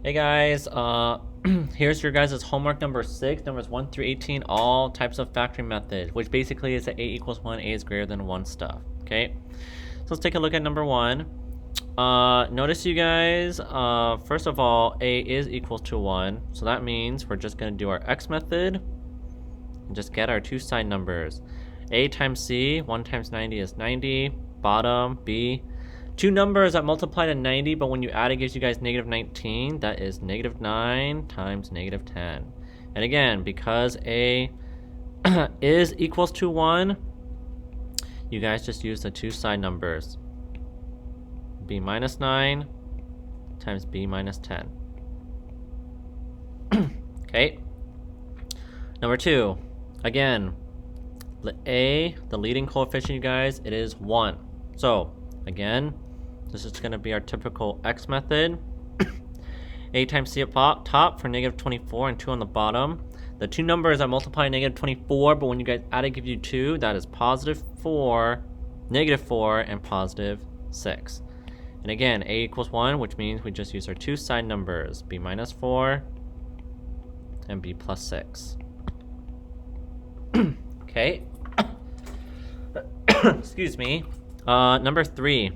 Hey guys, here's your guys' homework number 6, numbers 1 through 18, all types of factoring methods, which basically is that a equals 1, a is greater than 1 stuff, okay? So let's take a look at number 1. Notice you guys, first of all, a is equals to 1, so that means we're just going to do our x method and just get our two side numbers. A times c, 1 times 90 is 90, bottom, b. Two numbers that multiply to 90, but when you add it gives you guys negative 19. That is negative 9 times negative 10. And again, because a is equals to 1, you guys just use the two side numbers. B minus 9 times b minus 10. Okay. Number 2. Again, a, the leading coefficient, you guys, it is 1. So, again, this is going to be our typical x method. A times c up top for negative 24 and 2 on the bottom. The two numbers that multiply negative 24, but when you guys add it, give you 2. That is positive 4, negative 4, and positive 6. And again, a equals 1, which means we just use our two side numbers, b minus 4 and b plus 6. Okay. Excuse me. Number 3.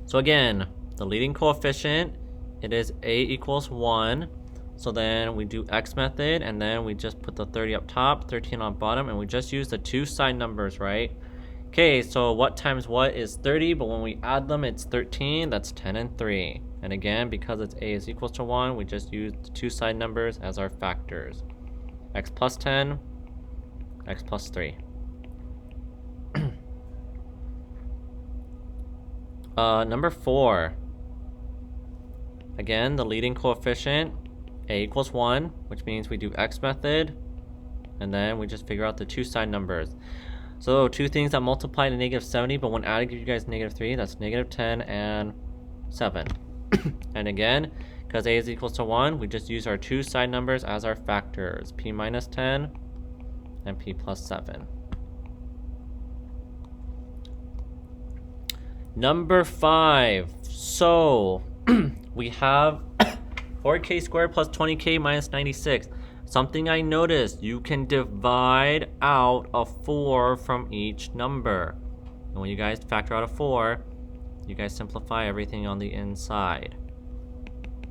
So again, the leading coefficient, it is a equals 1. So then we do x method, and then we just put the 30 up top, 13 on bottom, and we just use the two side numbers, right? Okay, so what times what is 30, but when we add them, it's 13. That's 10 and 3. And again, because it's a is equals to 1, we just use the two side numbers as our factors. X plus 10, x plus 3. Number 4. Again, the leading coefficient, a equals 1, which means we do x method, and then we just figure out the two side numbers. So two things that multiply to negative 70, but when added give you guys negative 3, that's negative 10 and 7. And again, because a is equals to 1, we just use our two side numbers as our factors, p minus 10 and p plus 7. Number 5. So we have 4k squared plus 20k minus 96. Something I noticed, you can divide out a 4 from each number. And when you guys factor out a 4, you guys simplify everything on the inside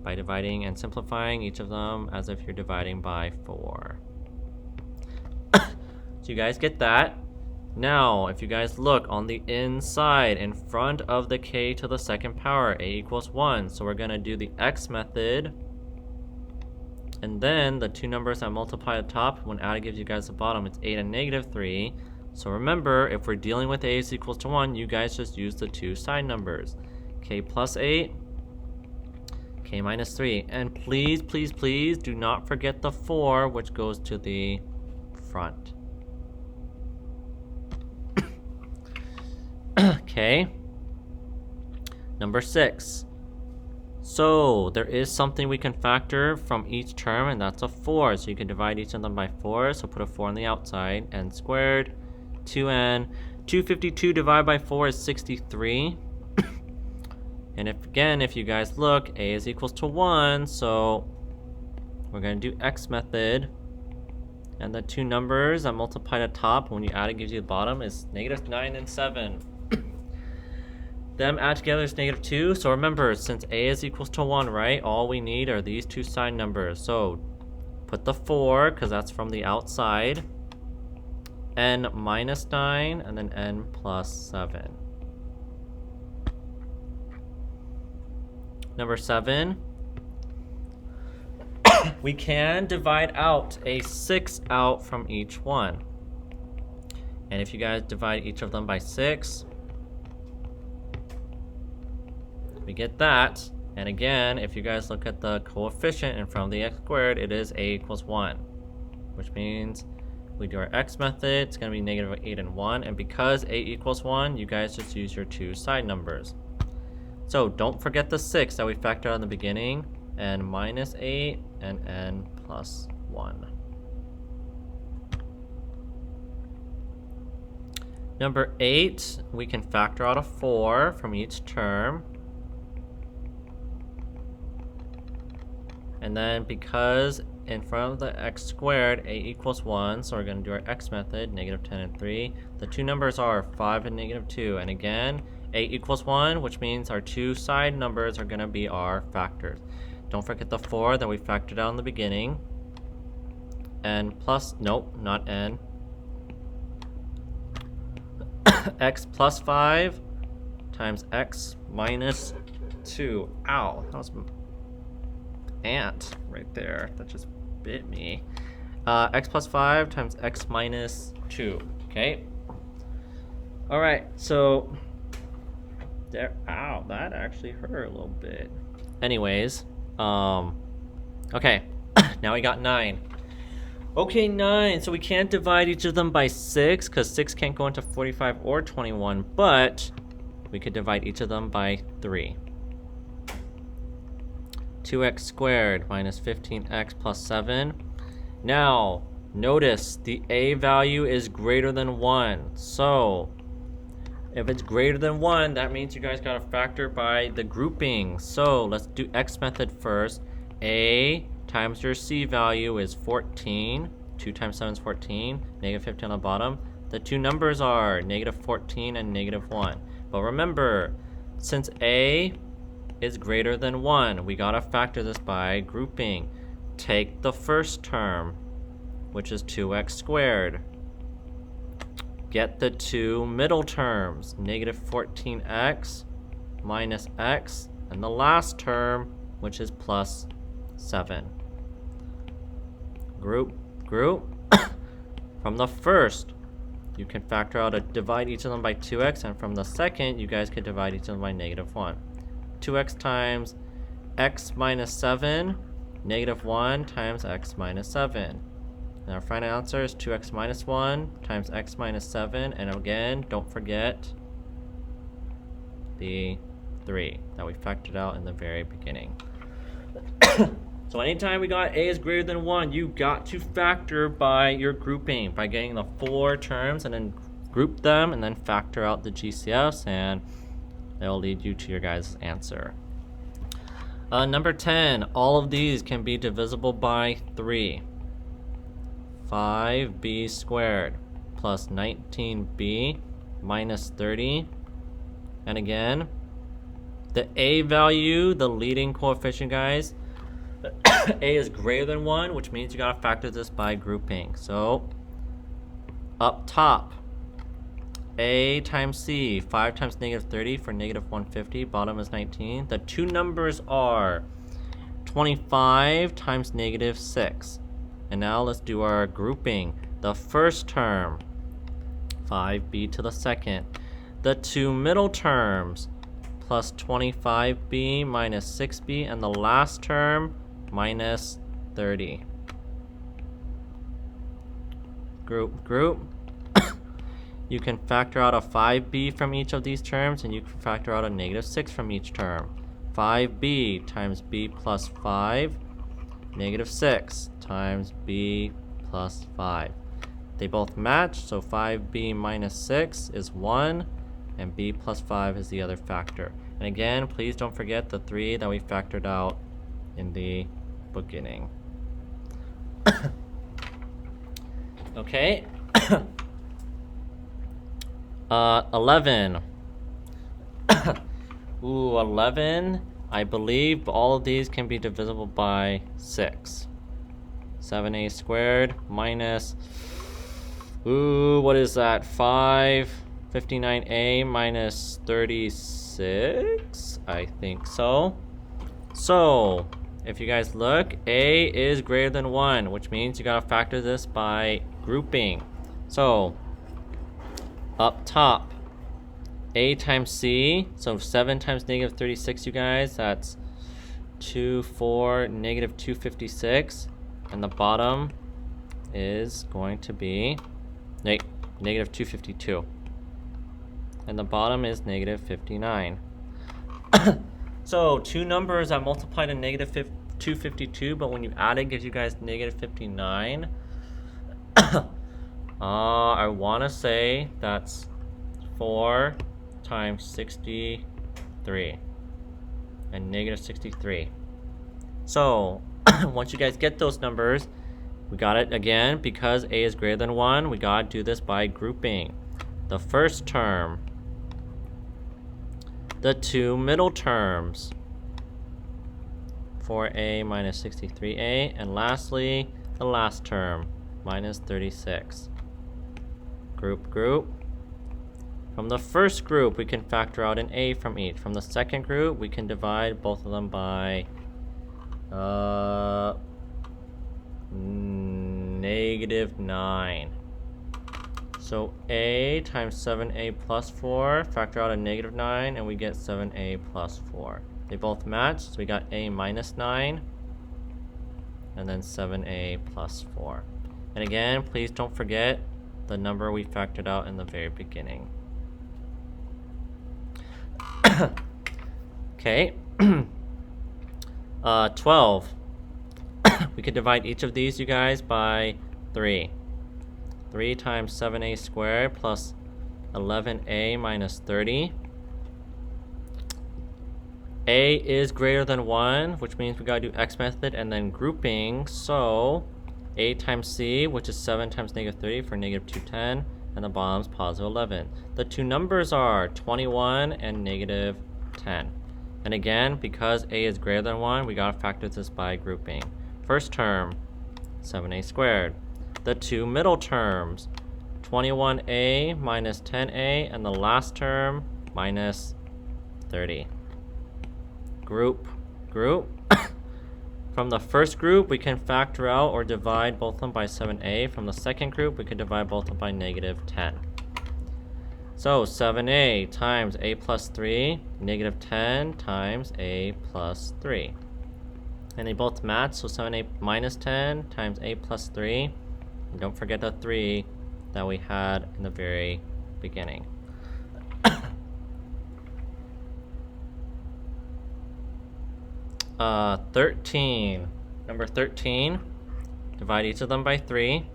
by dividing and simplifying each of them as if you're dividing by 4. So you guys get that. Now, if you guys look on the inside, in front of the k to the second power, a equals 1. So we're going to do the x method. And then the two numbers that multiply at the top, when added gives you guys the bottom, it's 8 and negative 3. So remember, if we're dealing with a is equals to 1, you guys just use the two side numbers. K plus 8, k minus 3. And please, please, please do not forget the 4, which goes to the front. Okay. Number 6. So there is something we can factor from each term, and that's a 4. So you can divide each of them by 4. So put a 4 on the outside. N squared, 2n. 252 divided by 4 is 63. And if you guys look, a is equals to 1. So we're going to do x method. And the two numbers that multiply at the top, when you add it gives you the bottom, is negative 9 and 7. Them add together is negative 2. So remember, since a is equals to 1, right, all we need are these two side numbers. So put the 4, because that's from the outside, n minus 9, and then n plus 7. Number 7. We can divide out a 6 out from each one. And if you guys divide each of them by 6, we get that. And again, if you guys look at the coefficient in front of the x squared, it is a equals 1. Which means we do our x method, it's going to be negative 8 and 1. And because a equals 1, you guys just use your two side numbers. So don't forget the 6 that we factored out in the beginning. N minus 8 and n plus 1. Number 8, we can factor out a 4 from each term. And then because in front of the x squared, a equals 1, so we're going to do our x method, negative 10 and 3. The two numbers are 5 and negative 2. And again, a equals 1, which means our two side numbers are going to be our factors. Don't forget the 4 that we factored out in the beginning. N plus, nope, not n. X plus 5 times x minus 2. Ow, that was an ant right there. That just bit me. X plus 5 times x minus 2. Okay. Alright, so there. Ow, that actually hurt a little bit. Anyways, okay. Now we got 9. Okay, 9. So we can't divide each of them by 6 because 6 can't go into 45 or 21, but we could divide each of them by 3. 2x squared minus 15x plus 7. Now, notice the a value is greater than 1. So, if it's greater than 1, that means you guys got to factor by the grouping. So, let's do x method first. A times your c value is 14. 2 times 7 is 14. Negative 15 on the bottom. The two numbers are negative 14 and negative 1. But remember, since a is greater than 1, we gotta factor this by grouping. Take the first term, which is 2x squared. Get the two middle terms, negative 14x minus x, and the last term, which is plus 7. Group. From the first, you can factor out divide each of them by 2x, and from the second, you guys could divide each of them by negative 1. 2x times x minus 7, negative 1 times x minus 7. And our final answer is 2x minus 1 times x minus 7. And again, don't forget the 3 that we factored out in the very beginning. So anytime we got a is greater than 1, you got to factor by your grouping, by getting the 4 terms and then group them and then factor out the GCFs, and that'll lead you to your guys' answer. Number 10, all of these can be divisible by 3. 5b squared plus 19b minus 30. And again, the a value, the leading coefficient, guys, a is greater than 1, which means you gotta factor this by grouping. So, up top, a times c, 5 times negative 30 for negative 150, bottom is 19. The two numbers are 25 times negative 6. And now let's do our grouping. The first term, 5b to the second. The two middle terms, plus 25b minus 6b, and the last term, minus 30. Group. You can factor out a 5b from each of these terms, and you can factor out a negative 6 from each term. 5b times b plus 5, negative 6 times b plus 5. They both match, so 5b minus 6 is 1, and b plus 5 is the other factor. And again, please don't forget the 3 that we factored out in the beginning. Okay. 11. Ooh, 11. I believe all of these can be divisible by 6. 7a squared minus, what is that? 59a minus 36? I think so. So, if you guys look, a is greater than 1, which means you gotta factor this by grouping. So, up top, a times c, so 7 times negative 36, you guys, that's 4, negative 256, and the bottom is going to be negative 252, and the bottom is negative 59. So two numbers that multiply to negative 252, but when you add it, gives you guys negative 59. I want to say that's 4 times 63 and negative 63. So once you guys get those numbers, we got it again. Because a is greater than 1, we got to do this by grouping. The first term, the two middle terms, 4a minus 63a, and lastly, the last term, minus 36. Group, group. From the first group, we can factor out an a from each. From the second group, we can divide both of them by -9. So a times 7a plus 4, factor out a -9, and we get 7a plus 4. They both match, so we got a minus 9, and then 7a plus 4. And again, please don't forget the number we factored out in the very beginning. Okay. 12. We could divide each of these, you guys, by 3. 3 times 7a squared plus 11a minus 30. A is greater than 1, which means we gotta do X method and then grouping. So a times c, which is 7 times -30 for -210, and the bottom's positive 11. The two numbers are 21 and -10. And again, because a is greater than 1, we gotta factor this by grouping. First term, 7a squared. The two middle terms, 21a minus 10a, and the last term, minus 30. Group, group. From the first group, we can factor out or divide both of them by 7a. From the second group, we can divide both of them by -10. So 7a times a plus 3, -10 times a plus 3. And they both match, so 7a minus 10 times a plus 3. And don't forget the 3 that we had in the very beginning. 13. Number 13. Divide each of them by 3.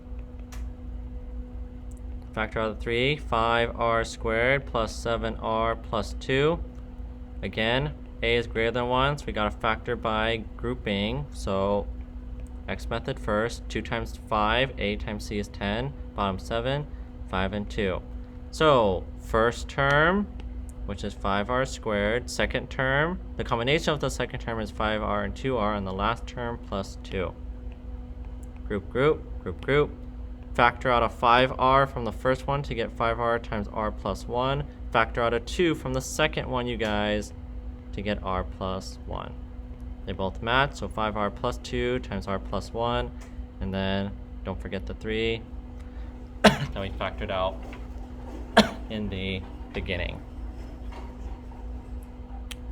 Factor out the 3. 5r squared plus 7r plus 2. Again, a is greater than 1, so we got to factor by grouping. So X method first. 2 times 5. A times c is 10. Bottom 7. 5 and 2. So first term, which is 5r squared. Second term, the combination of the second term is 5r and 2r, and the last term plus 2. Group, group, group, group. Factor out a 5r from the first one to get 5r times r plus 1. Factor out a 2 from the second one, you guys, to get r plus 1. They both match, so 5r plus 2 times r plus 1. And then don't forget the 3 that we factored out in the beginning.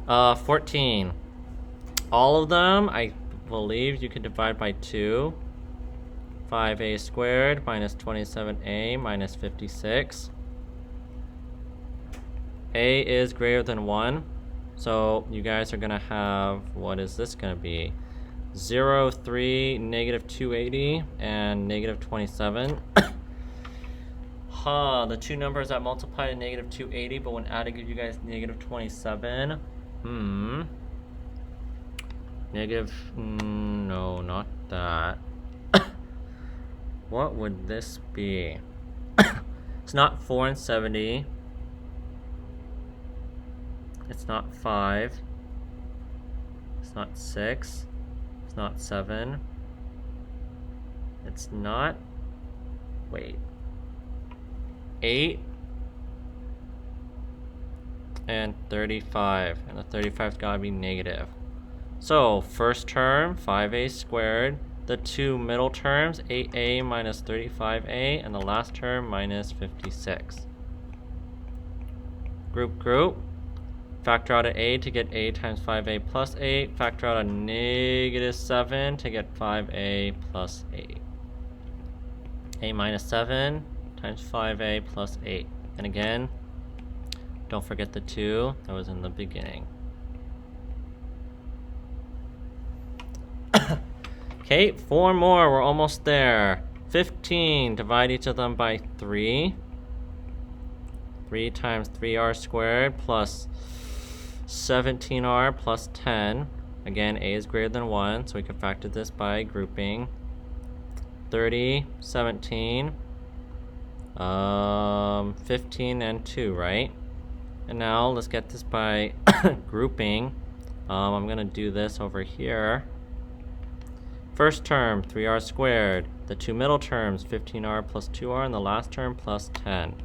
14. All of them, I believe you can divide by 2. 5a squared minus 27a minus 56. A is greater than 1. So you guys are going to have, what is this going to be? 0, 3, -280, and -27. The two numbers that multiply to -280, but when added give you guys -27. No, not that. What would this be? It's not 4 and 70. It's not 5. It's not 6. It's not 7. It's not... Wait. 8 and 35. And the 35's gotta be negative. So, first term, 5a squared. The two middle terms, 8a minus 35a, and the last term, minus 56. Group, group. Factor out an a to get a times 5a plus 8. Factor out a -7 to get 5a plus 8. A minus 7 times 5a plus 8. And again, don't forget the 2 that was in the beginning. Okay, 4 more, we're almost there. 15, divide each of them by 3. 3 times 3r squared plus 17r plus 10. Again, a is greater than 1, so we can factor this by grouping. 30, 17, 15, and 2, right? And now let's get this by grouping. I'm going to do this over here. First term, 3r squared. The two middle terms, 15r plus 2r, and the last term plus 10.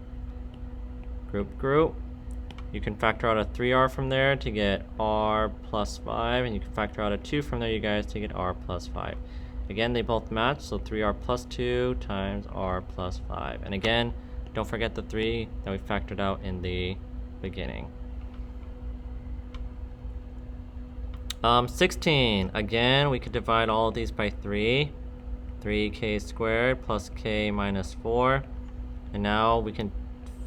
Group. You can factor out a 3r from there to get r plus 5, and you can factor out a 2 from there, you guys, to get r plus 5. Again, they both match, so 3r plus 2 times r plus 5. And again, don't forget the 3 that we factored out in the beginning. 16. Again, we could divide all of these by 3. 3k squared plus k minus 4. And now we can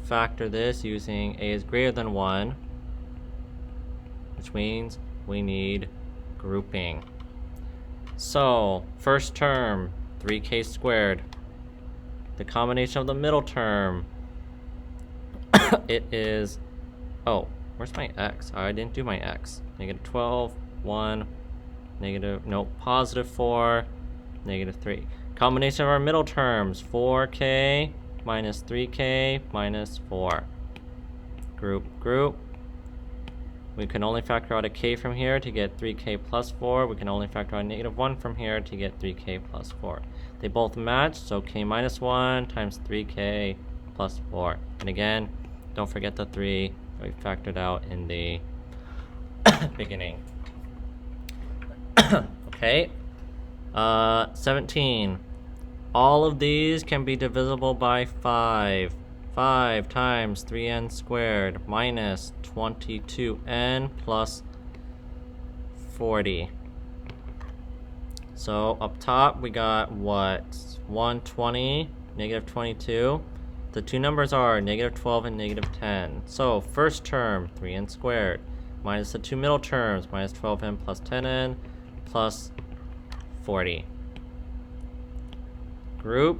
factor this using a is greater than 1, which means we need grouping. So, first term, 3k squared. The combination of the middle term, it is, oh, where's my x? I didn't do my x. Negative 12, 1, negative, no, positive 4, negative 3. Combination of our middle terms, 4k minus 3k minus 4. Group. We can only factor out a k from here to get 3k plus 4. We can only factor out negative 1 from here to get 3k plus 4. They both match, so k minus 1 times 3k plus 4. And again, don't forget the 3 that we factored out in the beginning. Okay. 17. All of these can be divisible by 5. 5 times 3n squared minus 22n plus 40. So up top we got what? 120, negative 22. The two numbers are negative 12 and negative 10. So first term, 3n squared, minus the two middle terms, minus 12n plus 10n plus 40. Group.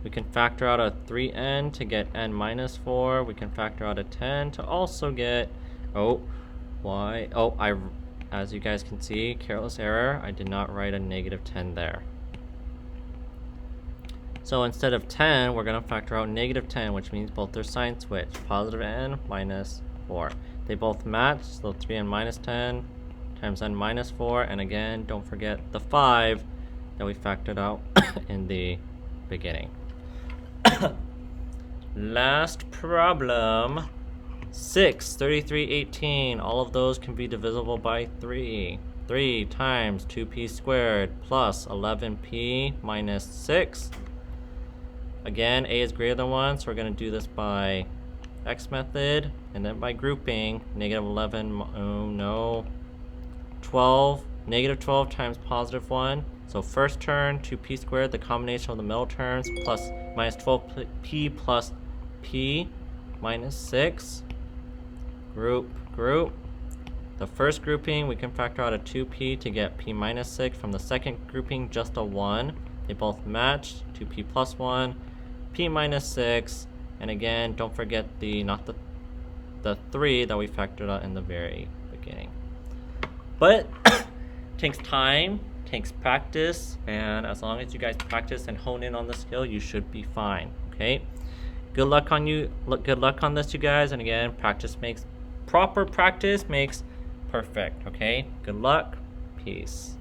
We can factor out a 3n to get n minus 4. We can factor out a 10 to also get, as you guys can see, careless error, I did not write a negative 10 there. So instead of 10, we're going to factor out negative 10, which means both their sign switch, positive n minus 4. They both match, so 3n minus 10 times n minus 4, and again, don't forget the 5 that we factored out in the beginning. Last problem, 6, 33, 18. All of those can be divisible by 3. 3 times 2p squared plus 11p minus 6. Again, a is greater than 1, so we're going to do this by x method, and then by grouping, negative 11, 12, negative 12 times positive 1. So first term, 2p squared, the combination of the middle terms, plus minus 12p plus p minus 6. Group. The first grouping, we can factor out a 2p to get p minus 6. From the second grouping, just a 1. They both match, 2p plus 1, p minus 6. And again, don't forget the 3 that we factored out in the very beginning. But takes time, takes practice, and as long as you guys practice and hone in on the skill, you should be fine. Okay, good luck on this, you guys. And again, proper practice makes perfect. Okay, good luck, peace.